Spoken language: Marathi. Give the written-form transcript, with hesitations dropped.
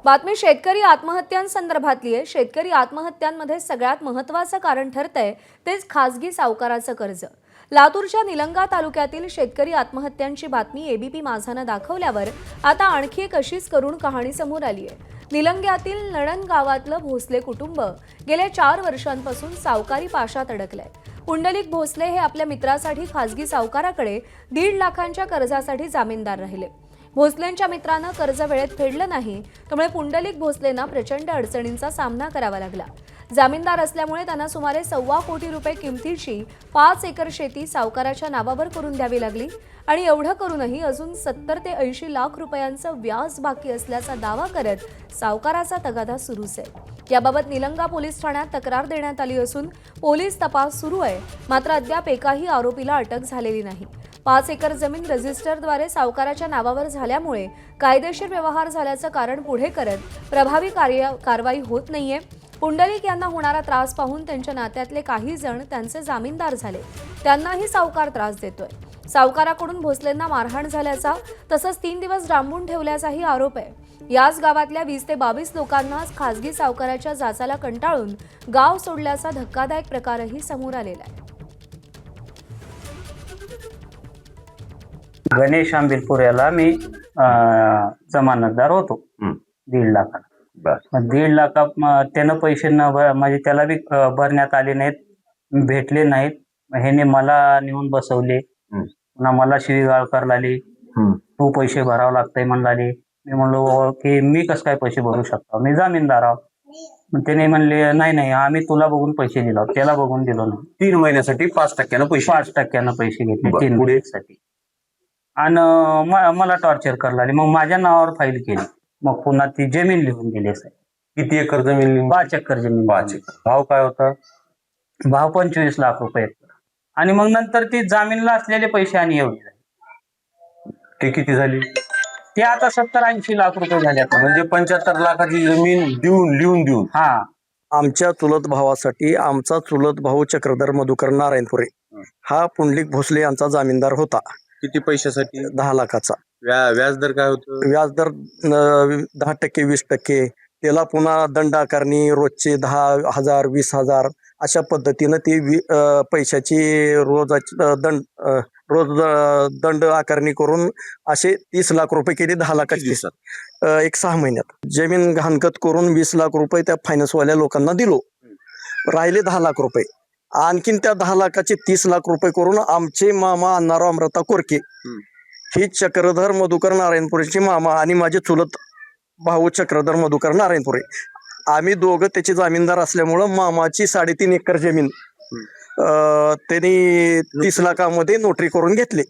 बातमी शेतकरी आत्महत्यांसंदर्भातली आहे। शेतकरी आत्महत्यांमध्ये सगळ्यात महत्त्वाचं कारण ठरतंय तेच खासगी सावकाराचं कर्ज। लातूरच्या निलंगा तालुक्यातील शेतकरी आत्महत्यांची बातमी एबीपी माझानं दाखवल्यावर आता आणखी एक अशीच करुण कहाणी समोर आली आहे। निलंग्यातील नळण गावातलं भोसले कुटुंब गेल्या 4 वर्षांपासून सावकारी पाशात अडकलंय। पुंडलिक भोसले हे आपल्या मित्रासाठी खासगी सावकाराकडे 1.5 लाखांच्या कर्जासाठी जामीनदार राहिले। भोसलेंच्या मित्रानं कर्ज वेळेत फेडलं नाही, त्यामुळे पुंडलिक भोसलेंना प्रचंड अडचणींचा सामना करावा लागला। जामीनदार असल्यामुळे त्यांना सुमारे 1.25 कोटी रुपये किमतीची 5 एकर शेती सावकाराच्या नावावर करून द्यावी लागली आणि एवढं करूनही अजून 70 ते 80 लाख रुपयांचं व्याज बाकी असल्याचा दावा करत सावकाराचा तगादा सुरूच आहे। याबाबत निलंगा पोलीस ठाण्यात तक्रार देण्यात आली असून पोलीस तपास सुरू आहे, मात्र अद्याप एकाही आरोपीला अटक झालेली नाही। 5 एकर जमीन रजिस्टरद्वारे सावकाराच्या नावावर झाल्यामुळे कायदेशीर व्यवहार झाल्याचं कारण पुढे करत प्रभावी कारवाई होत नाहीये। पुंडलिक यांना होणारा त्रास पाहून त्यांच्या नात्यातले काही जण त्यांचे जामीनदार झाले, त्यांनाही सावकार त्रास देतोय। सावकाराकडून भोसलेंना मारहाण झाल्याचा तसंच 3 दिवस डांबून ठेवल्याचाही आरोप आहे। याच गावातल्या 20 ते 22 लोकांना खासगी सावकाराच्या जाचाला कंटाळून गाव सोडल्याचा धक्कादायक प्रकारही समोर आलेला आहे। गणेश आंबिलपूर याला मी जमानतदार होतो 1.5 लाखाला। मग 1.5 लाख त्यानं पैसे न म्हणजे त्याला बी भरण्यात आले नाहीत, भेटले नाहीत। ह्याने मला नेऊन बसवले, पुन्हा मला शिवीगाळ करायला लागली, तू पैसे भरावं लागतंय म्हणाले। मी म्हणलो की मी कसं काय पैसे भरू शकतो, मी जामीनदार आहोत। मग त्याने म्हणले नाही आम्ही तुला बघून पैसे दिलो, त्याला बघून दिलो नाही। 3 महिन्यासाठी 5% पैसे 5% पैसे घेतले 3 पुढे महिन्यासाठी आणि मला टॉर्चर करायला लागले। मग माझ्या नावावर फाईल केली, मग पुन्हा ती जमीन लिहून दिली साहेब। किती एकर जमीन? 5 एकर जमीन। 5 एकर। भाव काय होता? भाव 25 लाख रुपये एकर। आणि मग नंतर ती जामीनला असलेले पैसे आणि एवढे झाले। ते किती झाली? ते आता 70-80 लाख रुपये झाले आता। म्हणजे 75 लाखाची जमीन लिहून देऊन हा। आमच्या चुलत भावासाठी आमचा चुलत भाऊ चक्रधर मधुकर नारायणपुरे हा पुंडलिक भोसले यांचा जामीनदार होता। किती पैशासाठी? 10 लाखाचा। व्याजदर काय होतं? व्याजदर 10% 20%। त्याला पुन्हा दंड आकारणी रोजचे 10,000 20,000 अशा पद्धतीनं ती पैशाची रोज दंड आकारणी करून असे 30 लाख रुपये केले 10 लाखाची दिवसात। 1-6 महिन्यात जमीन घाणखत करून 20 लाख रुपये त्या फायनान्सवाल्या लोकांना दिलो, राहिले 10 लाख रुपये। आणखीन त्या 10 लाखाचे 30 लाख रुपये करून आमचे मामा अण्णाराव अमृता कोरके ही चक्रधर मधुकर नारायणपुरेचे मामा आणि माझे चुलत भाऊ चक्रधर मधुकर नारायणपुरे, आम्ही दोघं त्याचे जामीनदार असल्यामुळं मामाची 3.5 एकर जमीन त्यांनी 30 लाखामध्ये नोटरी करून घेतली।